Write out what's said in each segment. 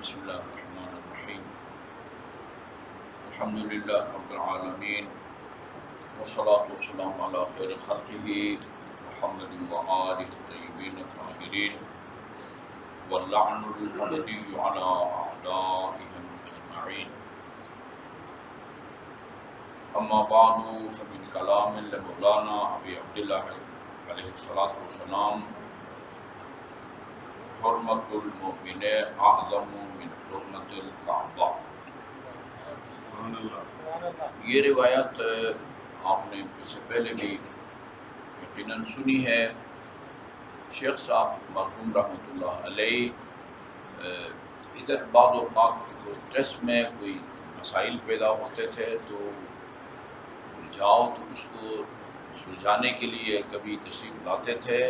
بسم الله الرحمن الرحيم الحمد لله رب العالمين والصلاة والسلام على خير خلقه محمد وآله الطيبين الطاهرين واللعن الأبدي على أعدائهم أجمعين أما بعد فمن كلام مولانا أبي عبد الله عليه الصلاة والسلام حرمت المؤمن اعظم من حرمت الکعبہ۔ یہ روایت آپ نے اس سے پہلے بھی یقیناً سنی ہے۔ شیخ صاحب مرحوم رحمۃ اللہ علیہ ادھر بعض اوقات ٹیسٹ میں کوئی مسائل پیدا ہوتے تھے تو الجھاؤ تو اس کو سلجھانے کے لیے کبھی تشریف لاتے تھے،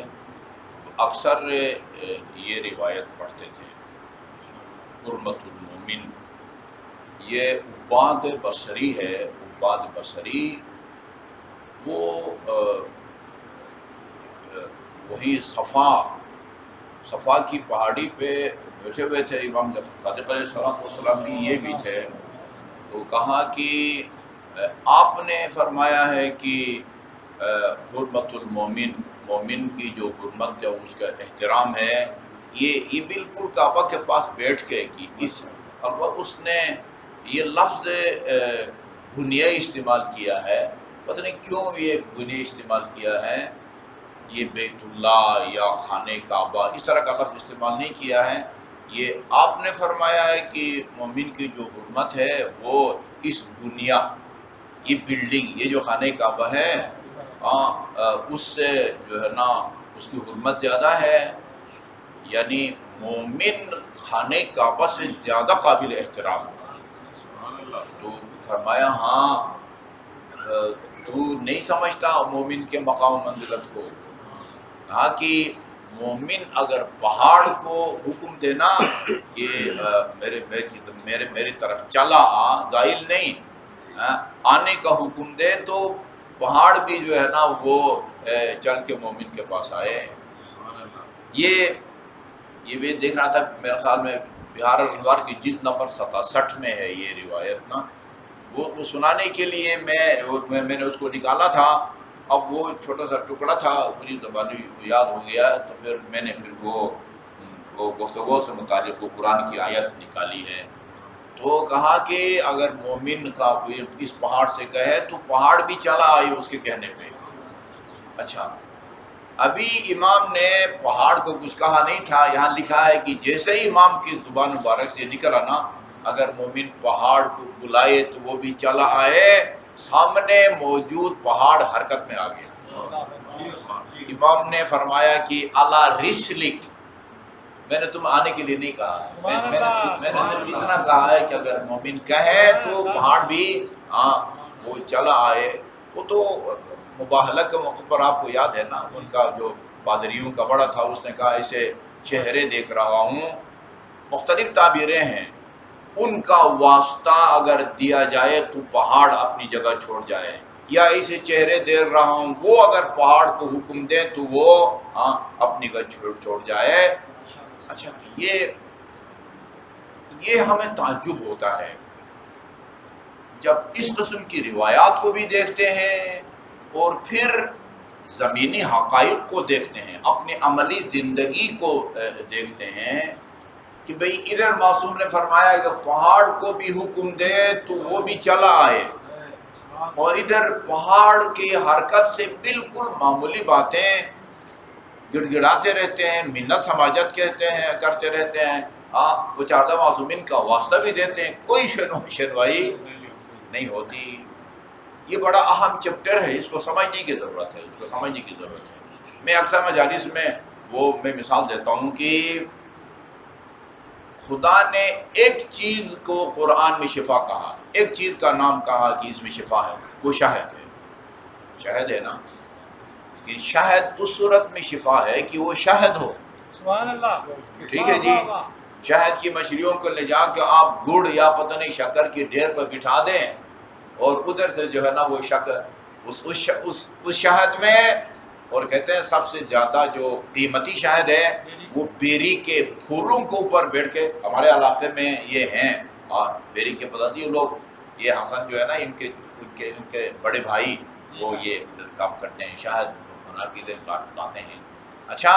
اکثر یہ روایت پڑھتے تھے حرمت المومن۔ یہ عباد بصری ہے، عباد بصری وہ وہی صفا کی پہاڑی پہ بیٹھے ہوئے تھے۔ امام جعفر صادق علیہ السلام بھی یہ بھی تھے، تو کہا کہ آپ نے فرمایا ہے کہ حرمت المومن، مومن کی جو حرمت ہے اس کا احترام ہے، یہ بالکل کعبہ کے پاس بیٹھ کے کی اس نے یہ لفظ بنیہ استعمال کیا ہے۔ پتہ نہیں کیوں یہ بنیہ استعمال کیا ہے، یہ بیت اللہ یا خانہ کعبہ اس طرح کا لفظ استعمال نہیں کیا ہے۔ یہ آپ نے فرمایا ہے کہ مومن کی جو حرمت ہے وہ اس بنیہ، یہ بلڈنگ، یہ جو خانہ کعبہ ہے اس سے جو ہے نا اس کی حرمت زیادہ ہے، یعنی مومن خانہ کعبہ سے زیادہ قابل احترام ہے۔ تو فرمایا ہاں تو نہیں سمجھتا مومن کے مقام و منزلت کو۔ کہا کہ مومن اگر پہاڑ کو حکم دینا کہ میری طرف چلا آ، زائل نہیں آنے کا حکم دے، تو پہاڑ بھی جو ہے نا وہ چل کے مومن کے پاس آئے۔ یہ بھی دیکھ رہا تھا، میرے خیال میں بہار الانوار کی جلد نمبر 67 میں ہے یہ روایت نا۔ وہ سنانے کے لیے میں نے اس کو نکالا تھا، اب وہ چھوٹا سا ٹکڑا تھا، مجھے زبانی یاد ہو گیا، تو پھر میں نے وہ گفتگو سے متعلق وہ قرآن کی آیت نکالی ہے۔ تو کہا کہ اگر مومن کا اس پہاڑ سے کہے تو پہاڑ بھی چلا آئے اس کے کہنے پہ۔ اچھا، ابھی امام نے پہاڑ کو کچھ کہا نہیں تھا، یہاں لکھا ہے کہ جیسے ہی امام کی زبان مبارک سے نکلا نا، اگر مومن پہاڑ کو بلائے تو وہ بھی چلا آئے، سامنے موجود پہاڑ حرکت میں آ گیا۔ امام نے فرمایا کہ اللہ رسلک، میں نے تم آنے کے لیے نہیں کہا، میں نے صرف اتنا کہا ہے کہ اگر مومن کہے تو پہاڑ بھی وہ چلا آئے۔ وہ تو مباہلہ کے موقع پر آپ کو یاد ہے نا، ان کا جو پادریوں کا بڑا تھا، اس نے کہا اسے چہرے دیکھ رہا ہوں، مختلف تعبیریں ہیں، ان کا واسطہ اگر دیا جائے تو پہاڑ اپنی جگہ چھوڑ جائے، یا اسے چہرے دیکھ رہا ہوں، وہ اگر پہاڑ کو حکم دے تو وہ اپنی جگہ چھوڑ جائے۔ اچھا، یہ ہمیں تعجب ہوتا ہے جب اس قسم کی روایات کو بھی دیکھتے ہیں اور پھر زمینی حقائق کو دیکھتے ہیں، اپنی عملی زندگی کو دیکھتے ہیں کہ بھئی ادھر معصوم نے فرمایا کہ پہاڑ کو بھی حکم دے تو وہ بھی چلا آئے، اور ادھر پہاڑ کی حرکت سے بالکل معمولی باتیں گڑ گڑاتے رہتے ہیں، منت سماجت کرتے رہتے ہیں، وہ چاردہ معصومین کا واسطہ بھی دیتے ہیں، کوئی شنوائی نہیں ہوتی۔ یہ بڑا اہم چیپٹر ہے، اس کو سمجھنے کی ضرورت ہے، میں اکثر مجالس میں میں مثال دیتا ہوں کہ خدا نے ایک چیز کو قرآن میں شفا کہا، ایک چیز کا نام کہا کہ اس میں شفا ہے، وہ شہد ہے نا، لیکن شہد اس صورت میں شفا ہے کہ وہ شہد ہو۔ سبحان اللہ، ٹھیک ہے جی، شہد کی مچھلیوں کو لے جا کے آپ گڑ یا پتہ نہیں شکر کی ڈھیر پر بٹھا دیں، اور ادھر سے جو ہے نا وہ شکر اس شہد میں، اور کہتے ہیں سب سے زیادہ جو قیمتی شہد ہے وہ بیری کے پھولوں کے اوپر بیٹھ کے، ہمارے علاقے میں یہ ہیں، اور بیری کے پتہ نہیں لوگ، یہ حسن جو ہے نا ان کے بڑے بھائی وہ یہ کام کرتے ہیں، شاید بنا کے لاتے ہیں۔ اچھا،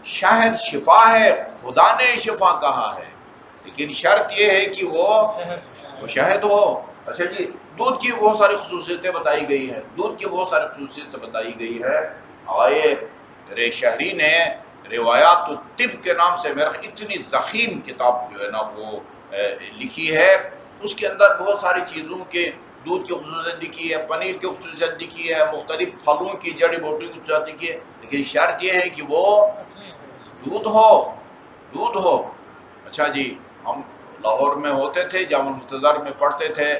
شاہد شفا ہے، خدا نے شفا کہا ہے، لیکن شرط یہ ہے کہ وہ شہد ہو۔ اچھا جی، دودھ کی بہت ساری خصوصیتیں بتائی گئی ہیں، دودھ کی بہت ساری خصوصیتیں بتائی گئی ہے، اور یہ رے شہری نے روایات الطب کے نام سے میرا اتنی ضخیم کتاب جو ہے نا وہ لکھی ہے، اس کے اندر بہت ساری چیزوں کے، دودھ کی خصوصیت لکھی ہے، پنیر کی خصوصیت لکھی ہے، مختلف پھلوں کی جڑی بوٹیوں کی خصوصیت لکھی ہے، لیکن شرط یہ ہے کہ وہ دودھ ہو۔ اچھا جی، ہم لاہور میں ہوتے تھے، جامع المنتظر میں پڑھتے تھے،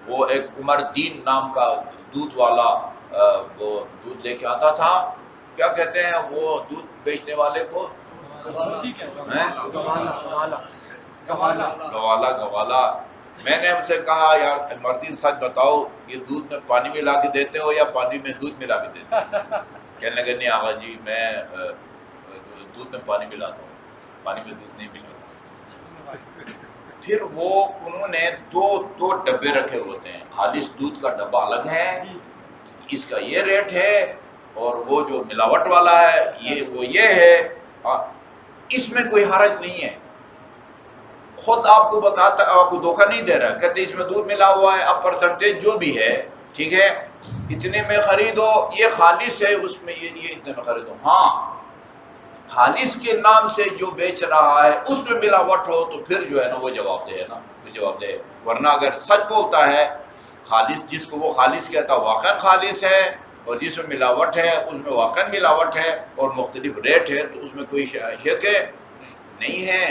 وہ ایک عمر دین نام کا دودھ والا وہ دودھ لے کے آتا تھا، کیا کہتے ہیں وہ دودھ بیچنے والے کو؟ گوالا۔ میں نے اسے کہا یار مردین سچ بتاؤ، یہ دودھ میں پانی ملا کے دیتے ہو یا پانی میں دودھ ملا کے دیتے ہو؟ کہنے لگے نہیں آغا جی، میں دودھ میں پانی ملاتا ہوں، پانی میں دودھ نہیں ملاتا۔ پھر وہ انہوں نے دو ڈبے رکھے ہوتے ہیں، خالص دودھ کا ڈبہ الگ ہے، اس کا یہ ریٹ ہے، اور وہ جو ملاوٹ والا ہے یہ ہے، اس میں کوئی حرج نہیں ہے، خود آپ کو بتاتا، آپ کو دھوکہ نہیں دے رہا، کہتے اس میں دودھ ملا ہوا ہے، اب پرسنٹیج جو بھی ہے ٹھیک ہے، اتنے میں خریدو، یہ خالص ہے، اس میں یہ اتنے میں خریدو۔ ہاں، خالص کے نام سے جو بیچ رہا ہے اس میں ملاوٹ ہو تو پھر جو ہے نا وہ جواب دے ہے نا، وہ جواب دے، ورنہ اگر سچ بولتا ہے، خالص جس کو وہ خالص کہتا واقعا خالص ہے، اور جس میں ملاوٹ ہے اس میں واقعا ملاوٹ ہے اور مختلف ریٹ ہے، تو اس میں کوئی شک نہیں ہے۔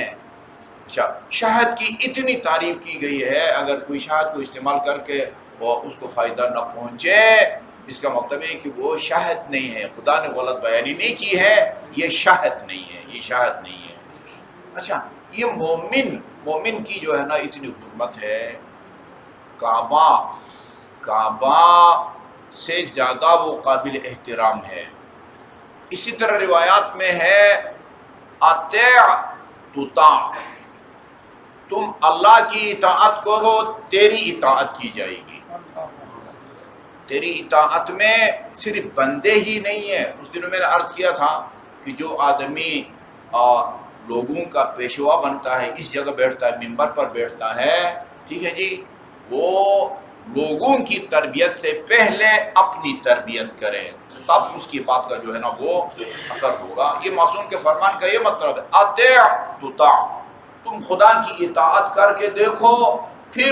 اچھا، شہد کی اتنی تعریف کی گئی ہے، اگر کوئی شہد کو استعمال کر کے اور اس کو فائدہ نہ پہنچے، اس کا مطلب ہے کہ وہ شہد نہیں ہے، خدا نے غلط بیانی نہیں کی ہے، یہ شہد نہیں ہے، یہ شہد نہیں ہے۔ اچھا، یہ مومن کی جو ہے نا اتنی حرمت ہے، کعبہ سے زیادہ وہ قابل احترام ہے۔ اسی طرح روایات میں ہے اطیع تطاع، تم اللہ کی اطاعت کرو تیری اطاعت کی جائے گی۔ تیری اطاعت میں صرف بندے ہی نہیں ہیں، اس دن میں نے عرض کیا تھا کہ جو آدمی لوگوں کا پیشوا بنتا ہے، اس جگہ بیٹھتا ہے، منبر پر بیٹھتا ہے، ٹھیک ہے جی، وہ لوگوں کی تربیت سے پہلے اپنی تربیت کرے، تب اس کی بات کا جو ہے نا وہ اثر ہوگا۔ یہ معصوم کے فرمان کا یہ مطلب ہے، اطیع تطاع، تم خدا کی اطاعت کر کے دیکھو، پھر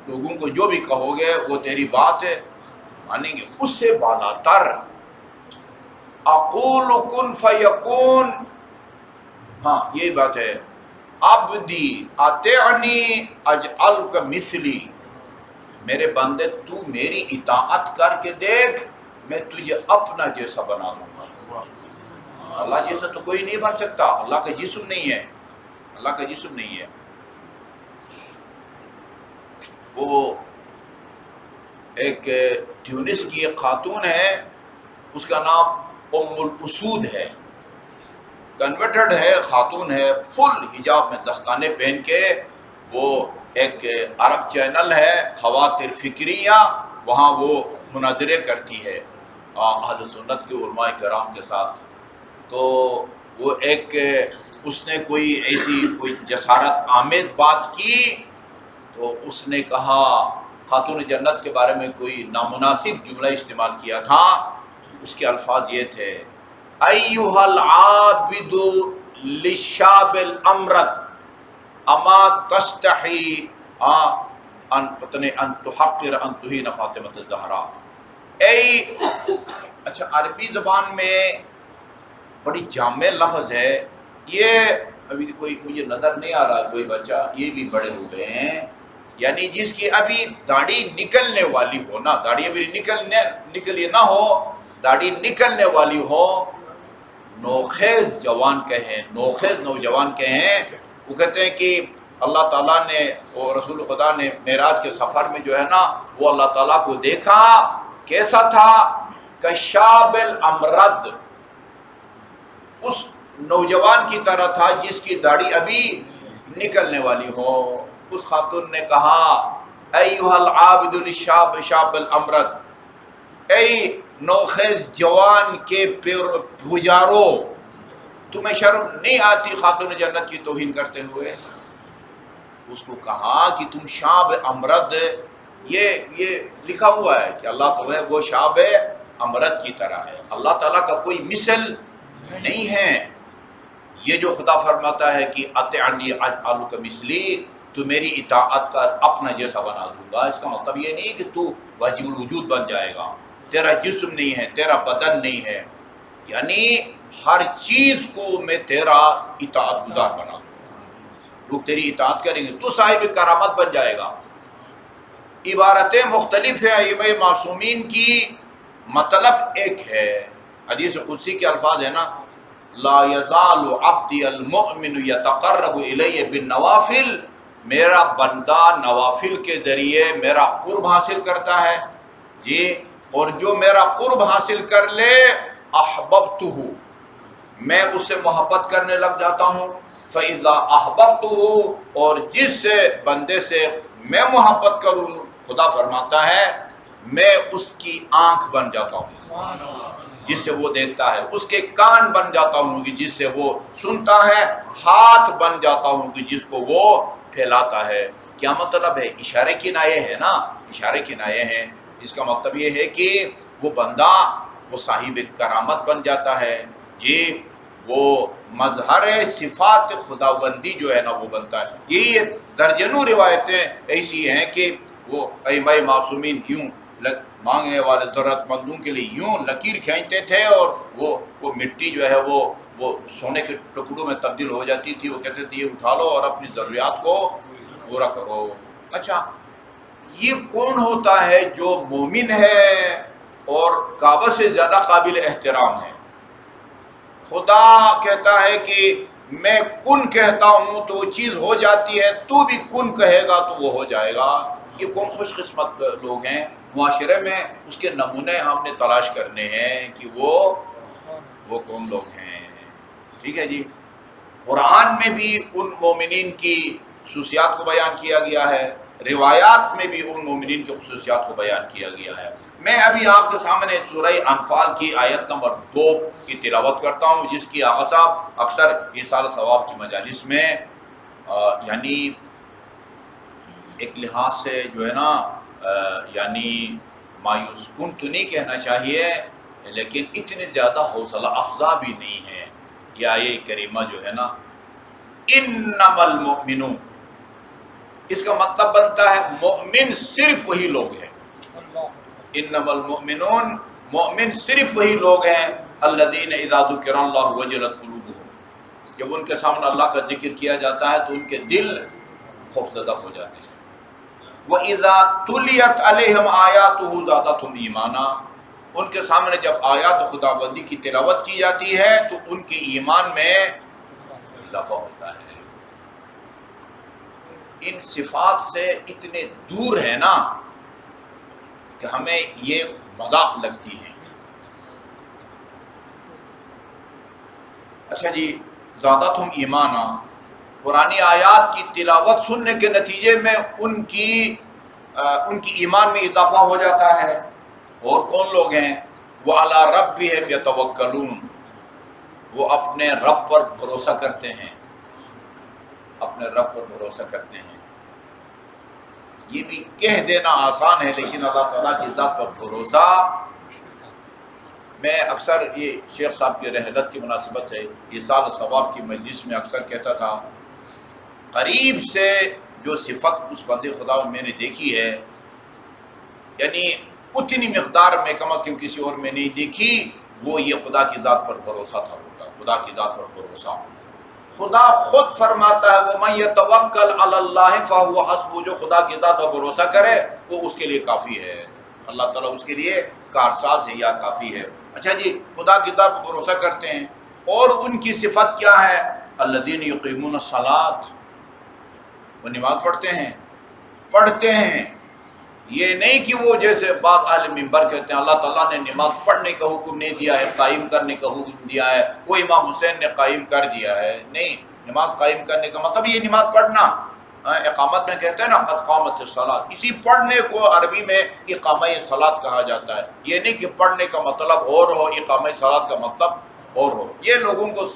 لوگوں کو جو بھی کہو گے وہ تیری بات ہے، مانیں گے۔ اس سے بالا تر اقول کن فیکون، ہاں یہی بات ہے، عبدی اطیعنی اجعلک مثلی، میرے بندے تو میری اطاعت کر کے دیکھ، میں تجھے اپنا جیسا بنا دوں گا۔ اللہ جیسا تو کوئی نہیں بن سکتا، اللہ کا جسم نہیں ہے، اللہ کا جسم نہیں ہے۔ وہ ایک ٹیونس کی ایک خاتون ہے، اس کا نام ام الاسود ہے، کنورٹڈ ہے، خاتون ہے، فل حجاب میں دستانے پہن کے، وہ ایک عرب چینل ہے خواتر فکریہ، وہاں وہ مناظرے کرتی ہے اہل سنت کے علماء کرام کے ساتھ۔ تو وہ ایک اس نے کوئی ایسی جسارت آمیز بات کی، تو اس نے کہا، خاتون جنت کے بارے میں کوئی نامناسب جملہ استعمال کیا تھا، اس کے الفاظ یہ تھے، ایھا العابد للشاب الامرد اما تستحی ان تحقر ان تہین فاطمۃ الزہرا۔ اچھا، عربی زبان میں بڑی جامع لفظ ہے یہ، ابھی کوئی مجھے نظر نہیں آ رہا کوئی بچہ، یہ بھی بڑے ہو گئے ہیں، یعنی جس کی ابھی داڑھی نکلنے والی ہو نا، داڑھی ابھی نکلی نہ ہو، داڑھی نکلنے والی ہو، نوخیز جوان کہیں، نوخیز نوجوان کہیں، وہ کہتے ہیں کہ اللہ تعالیٰ نے اور رسول خدا نے معراج کے سفر میں جو ہے نا وہ اللہ تعالیٰ کو دیکھا، کیسا تھا؟ کشاب الامرد، اس نوجوان کی طرح تھا جس کی داڑھی ابھی نکلنے والی ہو۔ اس خاتون نے کہا ایھا العابد الشاب شاب الامرد، اے نوخیز جوان کے پجارو، تمہیں شرم نہیں آتی خاتون جنت کی توہین کرتے ہوئے؟ اس کو کہا کہ تم شاب امرد، یہ لکھا ہوا ہے کہ اللہ تو ہے وہ شاب امرد کی طرح ہے، اللہ تعالیٰ کا کوئی مثل نہیں ہے۔ یہ جو خدا فرماتا ہے کہ اطعنی اجعلک مثلی، تو میری اطاعت کا اپنا جیسا بنا دوں گا، اس کا مطلب یہ نہیں کہ تو واجب الوجود بن جائے گا، تیرا جسم نہیں ہے، تیرا بدن نہیں ہے، یعنی ہر چیز کو میں تیرا اطاعت گزار بنا دوں گا، لوگ تیری اطاعت کریں گے، تو صاحب کرامت بن جائے گا۔ عبارتیں مختلف ہیں ائمہ معصومین کی، مطلب ایک ہے۔ حدیث قدسی کے الفاظ ہیں نا، لا یزال عبدی المؤمن یتقرب الی بالنوافل، میرا بندہ نوافل کے ذریعے میرا قرب حاصل کرتا ہے جی، اور جو میرا قرب حاصل کر لے احببتہ، میں اس سے محبت کرنے لگ جاتا ہوں۔ فَإِذَا أَحْبَبْتُهُ، اور جس بندے سے میں محبت کروں، خدا فرماتا ہے میں اس کی آنکھ بن جاتا ہوں جس سے وہ دیکھتا ہے، اس کے کان بن جاتا ہوں کہ جس سے وہ سنتا ہے، ہاتھ بن جاتا ہوں کہ جس کو وہ پھیلاتا ہے۔ کیا مطلب ہے؟ اشارے کنایے ہیں نا، اشارے کنایے ہیں۔ اس کا مطلب یہ ہے کہ وہ بندہ وہ صاحب کرامت بن جاتا ہے جی، وہ مظہر صفات خداوندی جو ہے نا وہ بنتا ہے۔ یہی درجنوں روایتیں ایسی ہیں کہ وہ ائمہ معصومین یوں مانگنے والے ضرورت مندوں کے لیے یوں لکیر کھینچتے تھے، اور وہ مٹی جو ہے وہ سونے کے ٹکڑوں میں تبدیل ہو جاتی تھی۔ وہ کہتے تھے یہ اٹھا لو اور اپنی ضروریات کو پورا کرو۔ اچھا، یہ کون ہوتا ہے جو مومن ہے اور کعبہ سے زیادہ قابل احترام ہے؟ خدا کہتا ہے کہ میں کن کہتا ہوں تو وہ چیز ہو جاتی ہے، تو بھی کن کہے گا تو وہ ہو جائے گا۔ یہ کون خوش قسمت لوگ ہیں معاشرے میں، اس کے نمونے ہم نے تلاش کرنے ہیں کہ وہ کون لوگ ہیں۔ ٹھیک ہے جی، قرآن میں بھی ان مومنین کی خصوصیات کو بیان کیا گیا ہے، روایات میں بھی ان مومنین کی خصوصیات کو بیان کیا گیا ہے۔ میں ابھی آپ کے سامنے سورہ انفال کی آیت نمبر 2 کی تلاوت کرتا ہوں، جس کی آغا صاحب اکثر ایصال ثواب کی مجالس میں یعنی ایک لحاظ سے جو ہے نا یعنی مایوس کن تو نہیں کہنا چاہیے، لیکن اتنی زیادہ حوصلہ افزا بھی نہیں ہے۔ یہ آیہ کریمہ جو ہے نا انما المؤمنون، اس کا مطلب بنتا ہے مومن صرف وہی لوگ ہیں۔ انما المؤمنون، مومن صرف وہی لوگ ہیں الذین اذا ذکر اللہ وجلت قلوبہم، جب ان کے سامنے اللہ کا ذکر کیا جاتا ہے تو ان کے دل خوفزدہ ہو جاتے ہیں۔ وَإِذَا تُلِيَتْ عَلَيْهِمْ آيَاتُهُ زَادَتْهُمْ ایمانا، ان کے سامنے جب آیات خداوندی کی تلاوت کی جاتی ہے تو ان کے ایمان میں اضافہ ہوتا ہے۔ ان صفات سے اتنے دور ہے نا کہ ہمیں یہ مذاق لگتی ہے۔ اچھا جی، زادتہم ایمانا، قرآنی آیات کی تلاوت سننے کے نتیجے میں ان کی ایمان میں اضافہ ہو جاتا ہے۔ اور کون لوگ ہیں؟ وَعَلَىٰ رَبِّهِمْ يَتَوَكَّلُونَ، وہ اپنے رب پر بھروسہ کرتے ہیں، اپنے رب پر بھروسہ کرتے ہیں۔ یہ بھی کہہ دینا آسان ہے، لیکن اللہ تعالیٰ کی ذات پر بھروسہ، میں اکثر یہ شیخ صاحب کی رحلت کی مناسبت سے ایصال ثواب کی مجلس میں اکثر کہتا تھا، قریب سے جو صفت اس بندے خدا میں نے دیکھی ہے، یعنی اتنی مقدار میں کم از کم کسی اور میں نہیں دیکھی، وہ یہ خدا کی ذات پر بھروسہ تھا، خدا کی ذات پر بھروسہ۔ خدا خود فرماتا ہے وَمَن يَتَوَكَّلْ عَلَى اللَّهِ فَهُوَ حَسْبُهُ، جو خدا کی ذات پر بھروسہ کرے وہ اس کے لیے کافی ہے، اللہ تعالیٰ اس کے لیے کارساز ہے یا کافی ہے۔ اچھا جی، خدا کی ذات پر بھروسہ کرتے ہیں، اور ان کی صفت کیا ہے؟ الذین یقیمون الصلاۃ، وہ نماز پڑھتے ہیں، یہ نہیں کہ وہ جیسے بعض اہل منبر کہتے ہیں اللہ تعالیٰ نے نماز پڑھنے کا حکم نہیں دیا ہے، قائم کرنے کا حکم دیا ہے، وہ امام حسین نے قائم کر دیا ہے۔ نہیں، نماز قائم کرنے کا مطلب یہ نماز پڑھنا، اقامت میں کہتے ہیں نا قد قامت الصلاۃ، اسی پڑھنے کو عربی میں اقامہ صلاۃ کہا جاتا ہے۔ یہ نہیں کہ پڑھنے کا مطلب اور ہو، اقامہ صلاۃ کا مطلب اور ہو۔ یہ لوگوں کو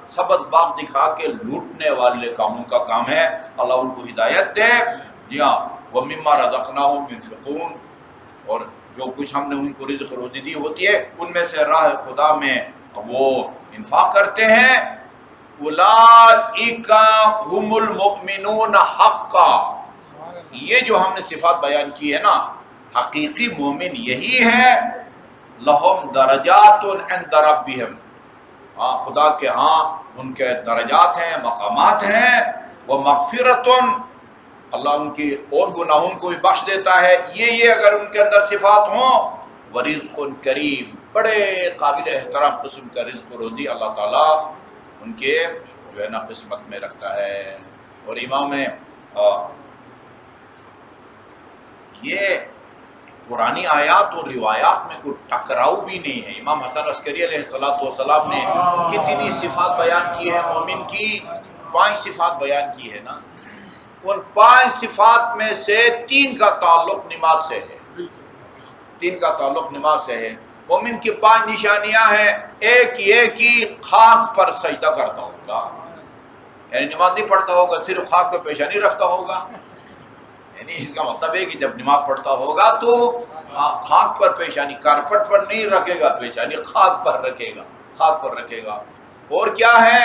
سبز باغ دکھا کے لوٹنے والے کاموں کا کام ہے، اللہ ان کو ہدایت دے۔ جی ہاں، وَمِمَّا رَزَقْنَاهُمْ يُنْفِقُونَ، اور جو کچھ ہم نے ان کو رزق روزی دی ہوتی ہے ان میں سے راہ خدا میں وہ انفاق کرتے ہیں۔ اولئک هم المؤمنون حقا، یہ جو ہم نے صفات بیان کی ہے نا، حقیقی مومن یہی ہے۔ لہم درجات عند ربہم، ہاں خدا کے ہاں ان کے درجات ہیں، مقامات ہیں۔ ومغفرۃ، اللہ ان کی اور گناہوں کو بھی بخش دیتا ہے، یہ اگر ان کے اندر صفات ہوں۔ ورزق کریم، بڑے قابل احترام قسم کا رزق و روزی اللہ تعالیٰ ان کے جو ہے نا قسمت میں رکھتا ہے۔ اور امام نے یہ پرانی آیات اور روایات میں کوئی ٹکراؤ بھی نہیں ہے۔ امام حسن عسکری علیہ السلام نے کتنی صفات بیان کی ہے مومن کی، 5 صفات بیان کی ہے نا، ان 5 صفات میں سے 3 کا تعلق نماز سے ہے، 3 کا تعلق نماز سے ہے۔ مومن کی 5 نشانیاں ہیں، ایک یہ کہ خاک پر سجدہ کرتا ہوگا، یعنی نماز نہیں پڑھتا ہوگا، صرف خاک پہ پیشانی رکھتا ہوگا، یعنی اس کا مطلب ہے کہ جب نماز پڑھتا ہوگا تو خاک پر پیشانی، کارپٹ پر نہیں رکھے گا پیشانی، خاک پر رکھے گا، خاک پر رکھے گا۔ اور کیا ہے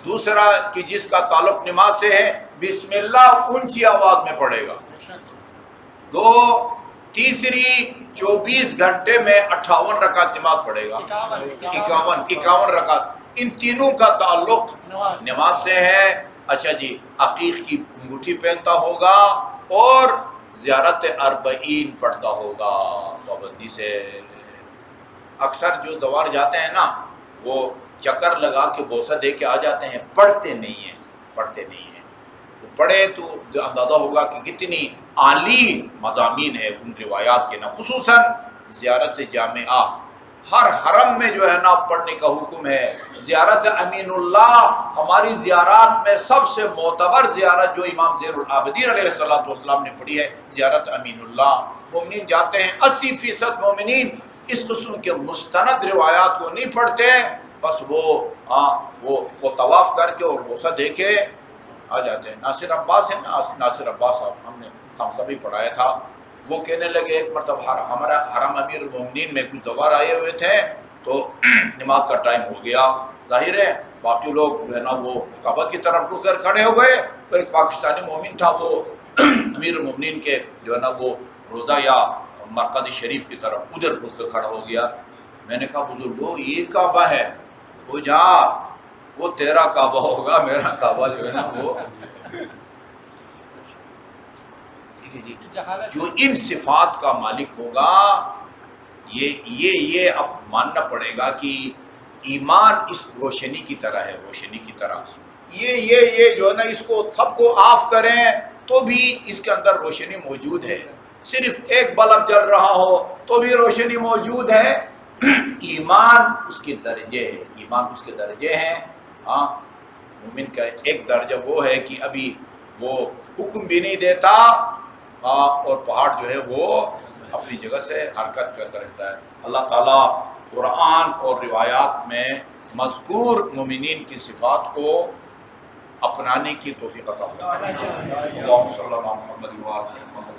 دوسرا کہ جس کا تعلق نماز سے ہے، بسم اللہ اونچی آواز میں پڑھے گا۔ 2، تیسری 24 گھنٹے میں 58 رکعت نماز پڑھے گا، 51 رکعت، ان تینوں کا تعلق نماز سے ہے۔ اچھا جی، عقیق کی انگوٹھی پہنتا ہوگا اور زیارت 40 پڑھتا ہوگا پابندی سے۔ اکثر جو زوار جاتے ہیں نا وہ چکر لگا کے بوسہ دے کے آ جاتے ہیں، پڑھتے نہیں ہیں، پڑھتے نہیں ہیں۔ وہ پڑھے تو اندازہ ہوگا کہ کتنی عالی مضامین ہے ان روایات کے نا، خصوصاً زیارت جامعہ، ہر حرم میں جو ہے نا پڑھنے کا حکم ہے۔ زیارت امین اللہ، ہماری زیارات میں سب سے معتبر زیارت جو امام زین العابدین علیہ السلام نے پڑھی ہے، زیارت امین اللہ۔ مومنین جاتے ہیں، 80% مومنین اس قسم کے مستند روایات کو نہیں پڑھتے ہیں، بس وہ طواف کر کے اور بوسہ دے کے آ جاتے ہیں۔ ناصر عباس ہے نا، ناصر عباس صاحب، ہم نے خمسہ بھی پڑھایا تھا، وہ کہنے لگے ایک مرتبہ ہمارا حرم امیر المومنین میں کچھ زوار آئے ہوئے تھے تو نماز کا ٹائم ہو گیا، ظاہر ہے باقی لوگ جو ہے نا وہ کعبہ کی طرف رک کر کھڑے ہو گئے، تو ایک پاکستانی مومن تھا وہ امیر المومنین کے جو ہے نا وہ روزہ یا مرقد شریف کی طرف ادھر رک کر کھڑا ہو گیا۔ میں نے کہا بزرگو یہ کعبہ ہے، وہ جا، وہ تیرا کعبہ ہوگا، میرا کعبہ جو ہے نا وہ جی جو ان صفات کا مالک ہوگا، یہ اب ماننا پڑے گا کہ ایمان اس روشنی کی طرح ہے، روشنی کی طرح یہ جو ہے نا اس کو سب کو آف کریں تو بھی اس کے اندر روشنی موجود ہے، صرف ایک بلب جل رہا ہو تو بھی روشنی موجود ہے۔ ایمان اس کے درجے ہے، ایمان اس کے درجے ہیں۔ ہاں، مومن کا ایک درجہ وہ ہے کہ ابھی وہ حکم بھی نہیں دیتا اور پہاڑ جو ہے وہ اپنی جگہ سے حرکت کرتا رہتا ہے۔ اللہ تعالیٰ قرآن اور روایات میں مذکور مومنین کی صفات کو اپنانے کی توفیق عطا فرمائے۔ اللہم صلی اللہ علیہ وسلم